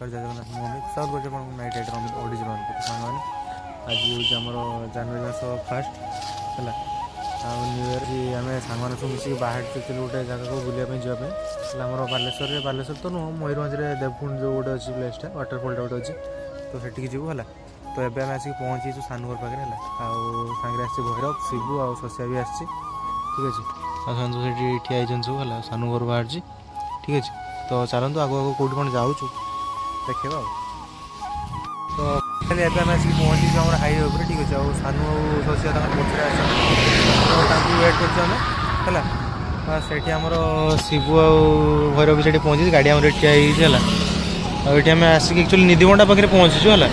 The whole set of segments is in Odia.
नमस्कार जय जगन्नाथ ମୁଁ ଅମିତ ସାହୁ କରୁଛି ଆପଣଙ୍କୁ ନାଇଟ୍ ରାଇଡର୍ ଅମିତ ଓଡିଜି ରନ୍ କରୁଛି ସାଙ୍ଗମାନେ। ଆଜି ହେଉଛି ଆମର ଜାନୁଆରୀ ମାସ ଫାର୍ଷ୍ଟ ହେଲା। ଆଉ ନ୍ୟୁ ଇୟର୍ ଆମେ ସାଙ୍ଗମାନେ ସବୁ ମିଶିକି ବାହାରିଥିଲୁ ଗୋଟେ ଜାଗାକୁ ବୁଲିବା ପାଇଁ ଯିବା ପାଇଁ ହେଲା। ଆମର ବାଲେଶ୍ୱର ତ ନୁହଁ, ମୟୂରଭଞ୍ଜରେ ଦେବକୁଣ୍ଡ ଯେଉଁ ଗୋଟେ ଅଛି ପ୍ଲେସ୍ଟା, ୱାଟରଫଲ୍ଟା ଗୋଟେ ଅଛି, ତ ସେଠିକି ଯିବୁ ହେଲା। ତ ଏବେ ଆମେ ଆସିକି ପହଞ୍ଚିଛୁ ସାନୁଘର ପାଖରେ ହେଲା। ଆଉ ସାଙ୍ଗରେ ଆସିଛି ଭୈରବ, ଶିବୁ ଆଉ ଶସ୍ୟା ବି ଆସିଛି, ଠିକ୍ ଅଛି। ଆଉ ସେମାନେ ସବୁ ସେଠି ଠିଆ ହେଇଛନ୍ତି ସବୁ ହେଲା। ସାନୁ ଘରୁ ବାହାରିଛି, ଠିକ୍ ଅଛି। ତ ଚାଲନ୍ତୁ ଆଗକୁ କେଉଁଠି କ'ଣ ଯାଉଛୁ ଦେଖିବା ଆଉ। ତ ଏବେ ଆମେ ଆସିକି ପହଞ୍ଚିଛୁ ଆମର ହାଇୱେ ଉପରେ, ଠିକ୍ ଅଛି। ଆଉ ସାନୁ ଆଉ ଶସ୍ୟା ତାଙ୍କର ପଛରେ ଆସିଛନ୍ତି, ତ ତାଙ୍କୁ ୱେଟ୍ କରୁଛୁ ଆମେ ହେଲା। ସେଇଠି ଆମର ଶିବୁ ଆଉ ଭୈରବ ବି ସେଠି ପହଞ୍ଚିଛି, ଗାଡ଼ି ଆମର ଠିଆ ହେଇଯାଇଛି ହେଲା। ଆଉ ଏଠି ଆମେ ଆସିକି ଆକ୍ଚୁଆଲି ନିଧିବଣ୍ଡା ପାଖରେ ପହଞ୍ଚିଛୁ ହେଲା।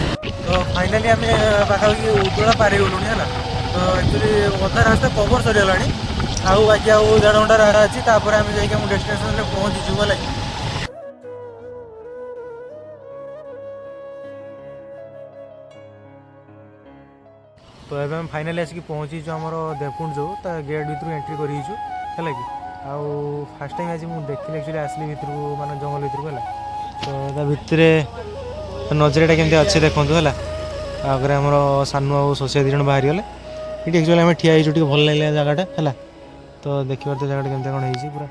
ତ ଫାଇନାଲି ଆମେ ପାଖାପାଖି ଉଦଳା ପାରି ଗଲୁଣି ହେଲା। ତ ଆକ୍ଚୁଆଲି ଅଧା ରାସ୍ତା କଭର୍ ସରିଗଲାଣି, ଆଉ ବାକି ଆଉ 1.5 ଘଣ୍ଟା ରାସ୍ତା ଅଛି, ତାପରେ ଆମେ ଯାଇକି ଆମ ଡେଷ୍ଟିନେସନ୍ରେ ପହଞ୍ଚିଯିବୁ ହେଲା। ତ ଏବେ ଆମେ ଫାଇନାଲି ଆସିକି ପହଞ୍ଚିଛୁ ଆମର ଦେବକୁଣ୍ଡ ଯେଉଁ ତା ଗେଟ୍ ଭିତରୁ ଏଣ୍ଟ୍ରି କରିଛୁ ହେଲା କି। ଆଉ ଫାର୍ଷ୍ଟ ଟାଇମ୍ ଆଜି ମୁଁ ଦେଖିଲି ଆକ୍ଚୁଆଲି ଆସିଲି ଭିତରକୁ, ମାନେ ଜଙ୍ଗଲ ଭିତରକୁ ହେଲା। ତ ତା ଭିତରେ ନଜରଟା କେମିତି ଅଛି ଦେଖନ୍ତୁ ହେଲା। ଆଗରେ ଆମର ସାନୁ ଆଉ ଶସ୍ୟା 2 ଜଣ ବାହାରିଗଲେ। ଏଠି ଆକ୍ଚୁଆଲି ଆମେ ଠିଆ ହେଇଛୁ, ଟିକେ ଭଲ ଲାଗିଲା ଜାଗାଟା ହେଲା। ତ ଦେଖିବାର ତ ଜାଗାଟା କେମିତି କ'ଣ ହେଇଛି, ପୁରା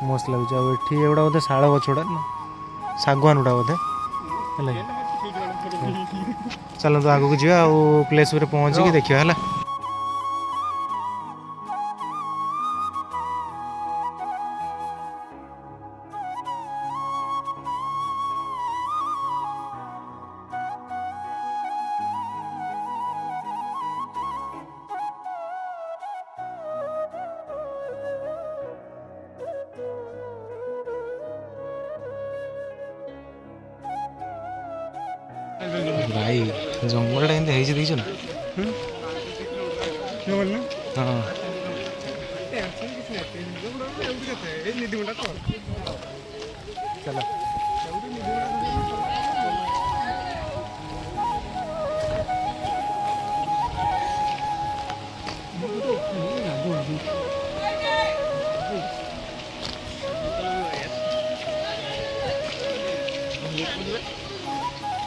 ମସ୍ତ ଲାଗୁଛି। ଆଉ ଏଠି ଏଗୁଡ଼ା ବୋଧେ ଶାଳ ଗଛ ଗୁଡ଼ା ନା ଶାଗୁଆନ ଗୁଡ଼ା ବୋଧେ ହେଲା କି। ଚାଲନ୍ତୁ ଆଗକୁ ଯିବା ଆଉ ପ୍ଲେସ୍ ଉପରେ ପହଞ୍ଚିକି ଦେଖିବା ହେଲା। ଭାଇ ଜଙ୍ଗଲଟା କେମିତି ହେଇଛି ଦେଖିଛ ନା? ହଁ ଚାଲ।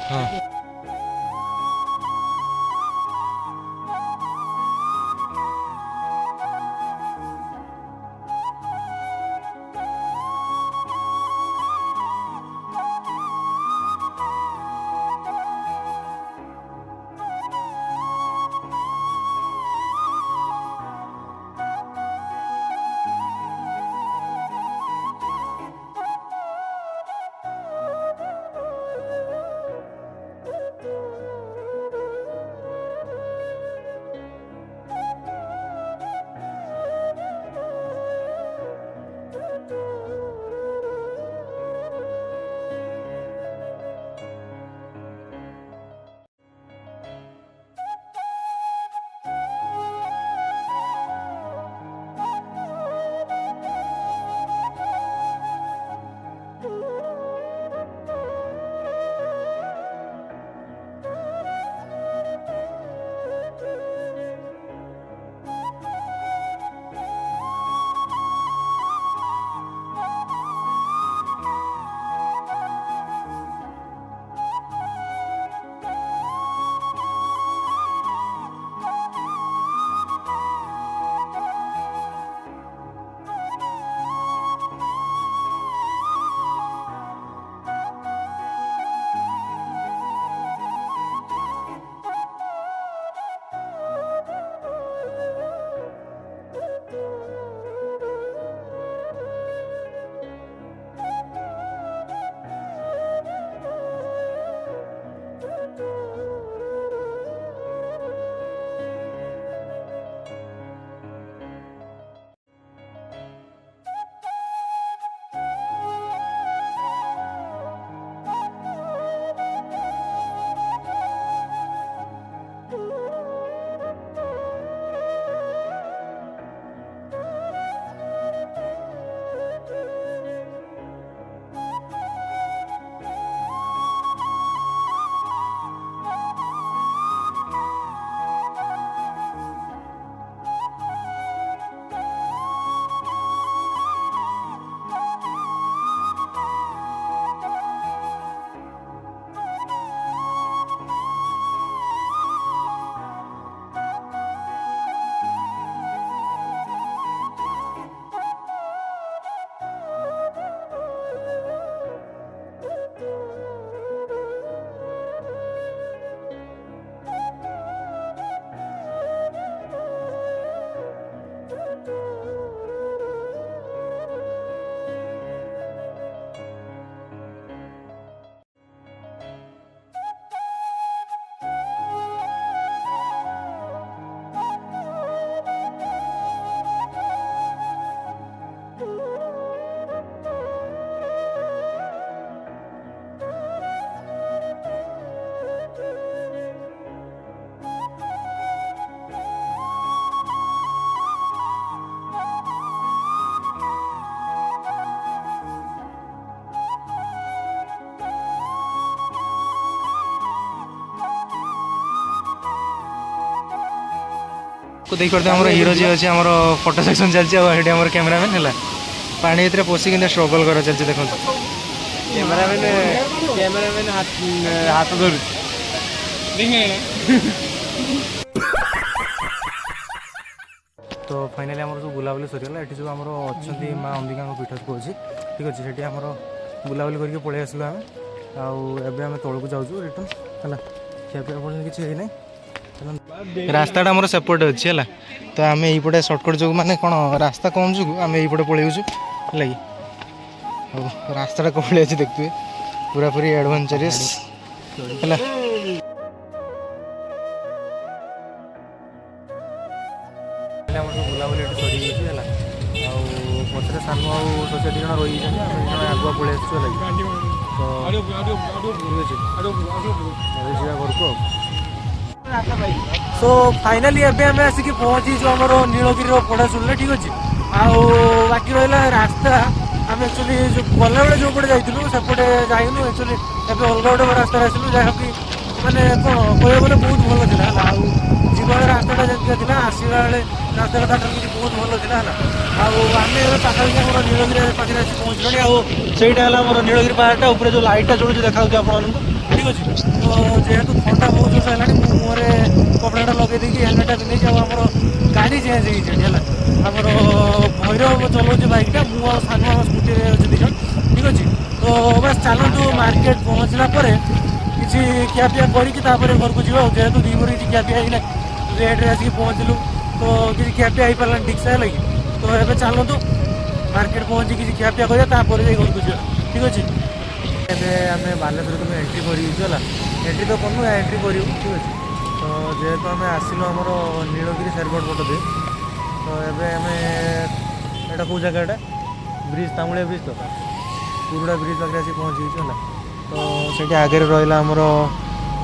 ହଁ को देख पारे आम हीरो जी अच्छे आम फोटो सेक्शन चलती है आम कैमेरामैन है पानी भर पशि कि स्ट्रगल कर चलती देखो कैमरामैन हाथ धरू तो फाइनाली आम सब बुलाबुली सरीगला ये जो आम अच्छा माँ अंबिका पीठ को अच्छी ठीक अच्छे से आम बुलाबुली करके पलि आसलु आम आम तौक जाऊँ रिटर्न है खियापिया पड़े किसी ना रास्ताटा आम सेपटे अच्छी है तो आम यपटे सर्टकट जो मैंने कौन रास्ता कम जो आम यपटे पलैसु है रास्ताटा कौन अच्छे देखते पूरा पूरी एडवेंचरस है बुलाबुली सरी है पचर सान आउ सोसाइटी जन रही आगुआ पलि आसू घर को सो फाइनाली एम आसिक पहुँचीचु आम नीलगिरी पढ़ा शुणिले ठीक अच्छे बाकी रहा रास्ता आम एक्चुअली जो गला बेले जो पटे जाइलु सेपटे जाइनु एक्चुअली एवं अलग गोटे रास्ता आसलु जहाँकि मैंने कौन कह गले बहुत भल था जीवन रास्ताटा जमी था आसला बेले रास्ता किसी बहुत भल था आम पाखापाखि आम नीलगिरी पाखे आसी पहुँचल आईटा है नीलगिरी पहाड़टा ऊपर जो लाइटा चलू देखा आपको ठीक अच्छे तो जेहेतु थंडा बहुत जोर है मुहरे कपड़ा लगे देखिए हेलमेटा पिंधे आम गाड़ी चेंज है आमर भैरव चलाऊे बैकटा मुझे सानू आम स्कूटी अच्छे दिज ठीक अच्छे तो बस चलतु मार्केट पहुँचला किसी ଖିଆପିଆ କରିକି ତାପରେ ଘରକୁ ଯିବା ଯେହେତु ଦିପହରେ କିଛି ଖିଆପିଆ ହେଇନା ଲେଟ୍ରେ ଆସିକି ପହଞ୍ଚିଲୁ ତ କିଛି ଖିଆପିଆ ହେଇପାରିଲାନି ଠିକ୍ସେ ହେଲା କି ତ ଏବେ ଚାଲନ୍ତୁ ମାର୍କେଟ ପହଞ୍ଚି କିଛି ଖିଆପିଆ କରିବା ତାପରେ ଯାଇ ଘରକୁ ଯିବା ଠିକ୍ ଅଛି ଏବେ ଆମେ ବାଲେଶ୍ୱର ତୁମେ ଏଣ୍ଟ୍ରି କରିଛୁ ହେଲା ଏଣ୍ଟ୍ରି ତ କରୁନୁ ଏଣ୍ଟ୍ରି କରିବୁ ଠିକ୍ ଅଛି ତ ଯେହେତୁ ଆମେ ଆସିଲୁ ଆମର ନୀଳଗିରି ସେରବଟ ପଟ ଦେଇ ତ ଏବେ ଆମେ ଏଇଟା କେଉଁ ଜାଗା ଏଇଟା ବ୍ରିଜ୍ ତାମୁଳିଆ ବ୍ରିଜ୍ ତ ପୁରୁଡ଼ା ବ୍ରିଜ୍ ପାଖରେ ଆସିକି ପହଞ୍ଚିଛୁ ହେଲା तो से आगे रहा आमर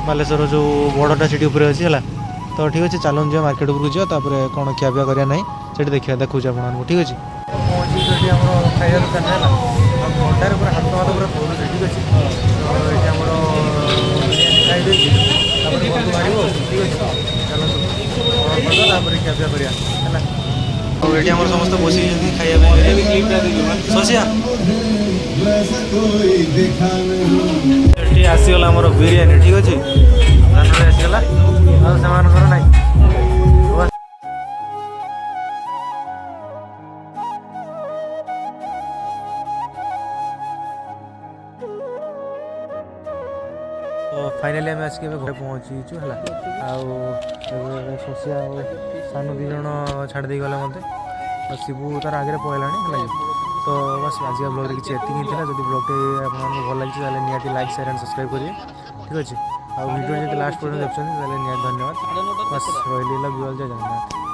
बालेश्वर जो बड़टा से अच्छी है तो ठीक अच्छे चलूँ जा मार्केट उपरक जापर कौन खियापिया करा ना से देखा देखुचे आपको ठीक अच्छे पहुँची आम खाଇବା दुकान है घंटार पूरा हाथ हाथ पूरा फुल ठीक अच्छे तो ये आम खाई घर को बाहर ठीक अच्छे चलते खियापिया करा ये समस्त बस खाया आसीगला आमर बिरियानी ठीक अच्छे आसीगला से ना तो फाइनाली आम आसिक घर पहुँचीचु है शशिया सानू दी जन छाड़ दे गला मत शिवू तार आगे पहला है तो बस आज ब्लॉग किसी एतिक था जब ब्लॉगटे आपको भल लगी निहाती लाइक शेयर एंड सब्सक्राइब करिए ठीक अच्छे आ वीडियो जो लास्ट पर्यटन देखते हैं निहाती धन्यवाद बस रही लव यू ऑल जय जगन्नाथ।